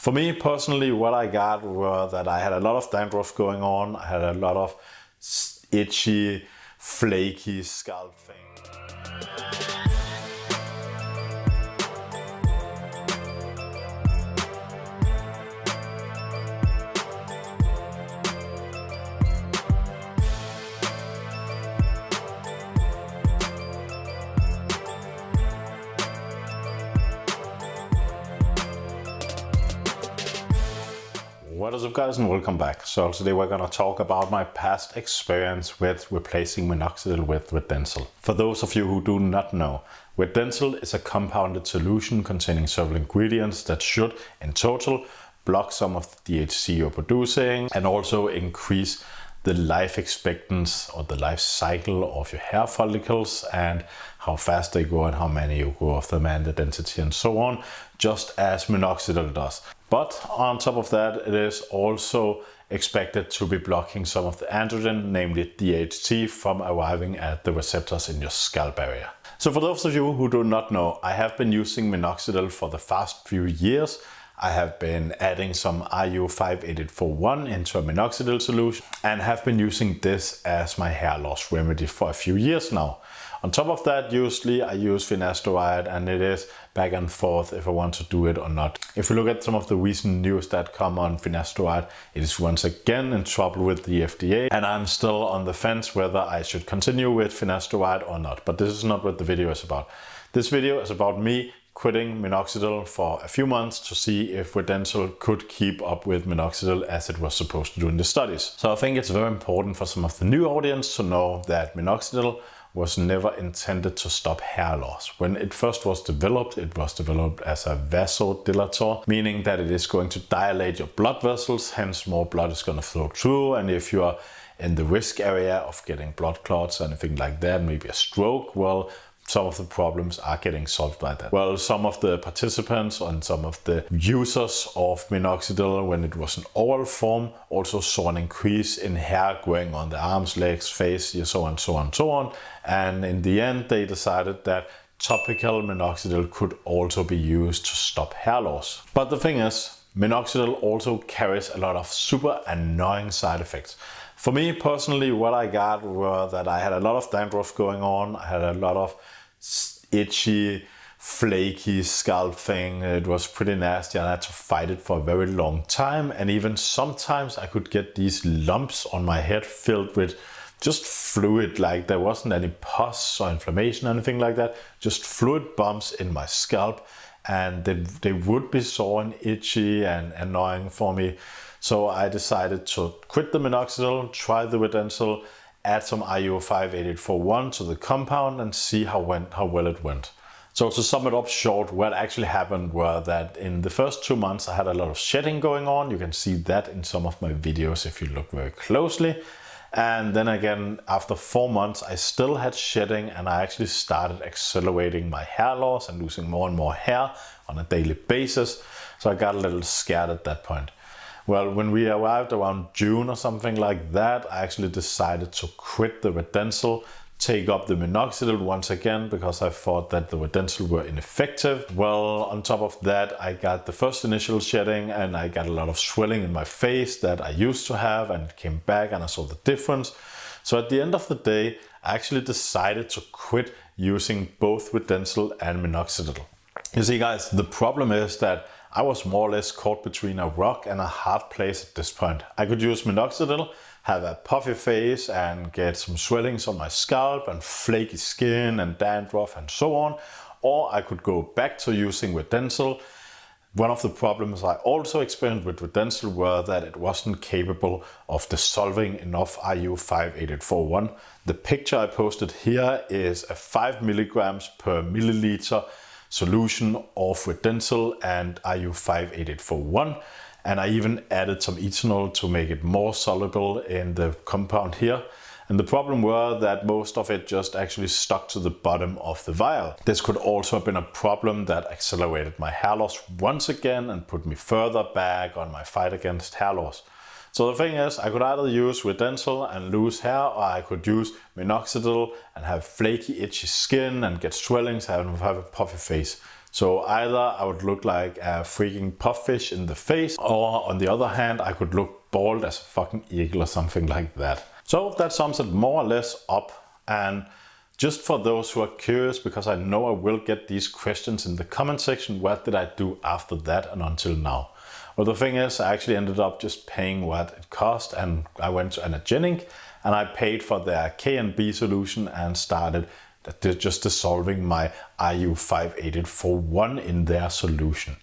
For me personally, what I got were that I had a lot of dandruff going on. I had a lot of itchy, flaky scalp thing. What is up guys, and welcome back. So today we're gonna talk about my past experience with replacing Minoxidil with Redensyl. For those of you who do not know, Redensyl is a compounded solution containing several ingredients that should, in total, block some of the DHC you're producing and also increase the life expectancy or the life cycle of your hair follicles and how fast they grow and how many you grow of them and the density and so on, just as Minoxidil does. But on top of that, it is also expected to be blocking some of the androgen, namely DHT, from arriving at the receptors in your scalp area. So for those of you who do not know, I have been using Minoxidil for the past few years. I have been adding some RU58841 into a Minoxidil solution and have been using this as my hair loss remedy for a few years now. On top of that, usually I use finasteride, and it is back and forth if I want to do it or not. If you look at some of the recent news that come on finasteride, it is once again in trouble with the FDA, and I'm still on the fence whether I should continue with finasteride or not. But this is not what the video is about. This video is about me quitting Minoxidil for a few months to see if Redensyl could keep up with Minoxidil as it was supposed to do in the studies. So I think it's very important for some of the new audience to know that Minoxidil was never intended to stop hair loss. When it first was developed, it was developed as a vasodilator, meaning that it is going to dilate your blood vessels, hence more blood is going to flow through, and if you are in the risk area of getting blood clots or anything like that, maybe a stroke, well, some of the problems are getting solved by that. Well, some of the participants and some of the users of Minoxidil, when it was in oral form, also saw an increase in hair growing on the arms, legs, face, so on, so on, so on. And in the end, they decided that topical Minoxidil could also be used to stop hair loss. But the thing is, Minoxidil also carries a lot of super annoying side effects. For me personally, what I got were that I had a lot of dandruff going on. I had a lot of itchy, flaky scalp thing. It was pretty nasty and I had to fight it for a very long time. And even sometimes I could get these lumps on my head filled with just fluid, like there wasn't any pus or inflammation or anything like that, just fluid bumps in my scalp, and they would be sore and itchy and annoying for me. So I decided to quit the Minoxidil, try the Redensyl, add some RU58841 to the compound and see how well it went. So to sum it up short, what actually happened were that in the first 2 months I had a lot of shedding going on. You can see that in some of my videos if you look very closely. And then again, after 4 months, I still had shedding, and I actually started accelerating my hair loss and losing more and more hair on a daily basis. So I got a little scared at that point. Well, when we arrived around June or something like that, I actually decided to quit the Redensyl, take up the Minoxidil once again, because I thought that the Redensyl were ineffective. Well, on top of that, I got the first initial shedding and I got a lot of swelling in my face that I used to have, and it came back and I saw the difference. So at the end of the day, I actually decided to quit using both Redensyl and Minoxidil. You see guys, the problem is that I was more or less caught between a rock and a hard place at this point. I could use Minoxidil, have a puffy face and get some swellings on my scalp and flaky skin and dandruff and so on. Or I could go back to using Redensyl. One of the problems I also experienced with Redensyl were that it wasn't capable of dissolving enough RU58841. The picture I posted here is a 5 milligrams per milliliter solution of Redensyl and RU58841, and I even added some ethanol to make it more soluble in the compound here. And the problem were that most of it just actually stuck to the bottom of the vial. This could also have been a problem that accelerated my hair loss once again and put me further back on my fight against hair loss. So the thing is, I could either use Redensyl and lose hair, or I could use Minoxidil and have flaky, itchy skin and get swellings and have a puffy face. So either I would look like a freaking puffish in the face, or on the other hand, I could look bald as a fucking eagle or something like that. So that sums it more or less up. And just for those who are curious, because I know I will get these questions in the comment section, what did I do after that and until now? Well, the thing is, I actually ended up just paying what it cost, and I went to Energenic and I paid for their K&B solution and started just dissolving my RU58841 in their solution.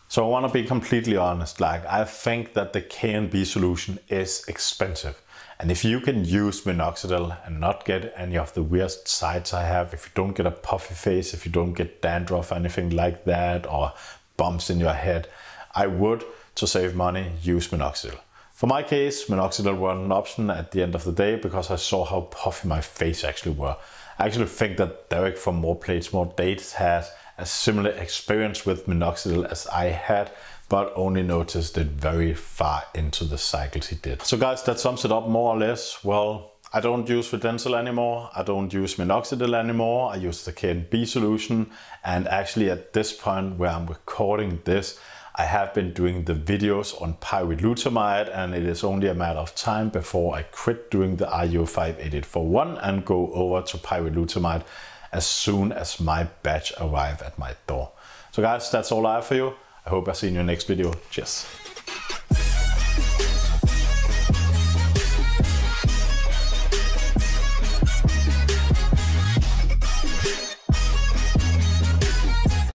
So I want to be completely honest, like I think that the K&B solution is expensive. And if you can use Minoxidil and not get any of the weird sides I have, if you don't get a puffy face, if you don't get dandruff or anything like that, or bumps in your head, I would, to save money, use Minoxidil. For my case, Minoxidil wasn't an option at the end of the day because I saw how puffy my face actually were. I actually think that Derek from More Plates, More Dates has a similar experience with Minoxidil as I had, but only noticed it very far into the cycles he did. So guys, that sums it up more or less. Well, I don't use Redensyl anymore. I don't use Minoxidil anymore. I use the K&B solution. And actually at this point where I'm recording this, I have been doing the videos on pyrolutamide, and it is only a matter of time before I quit doing the RU58841 and go over to pyrolutamide as soon as my batch arrives at my door. So guys, that's all I have for you. I hope I see you in your next video. Cheers.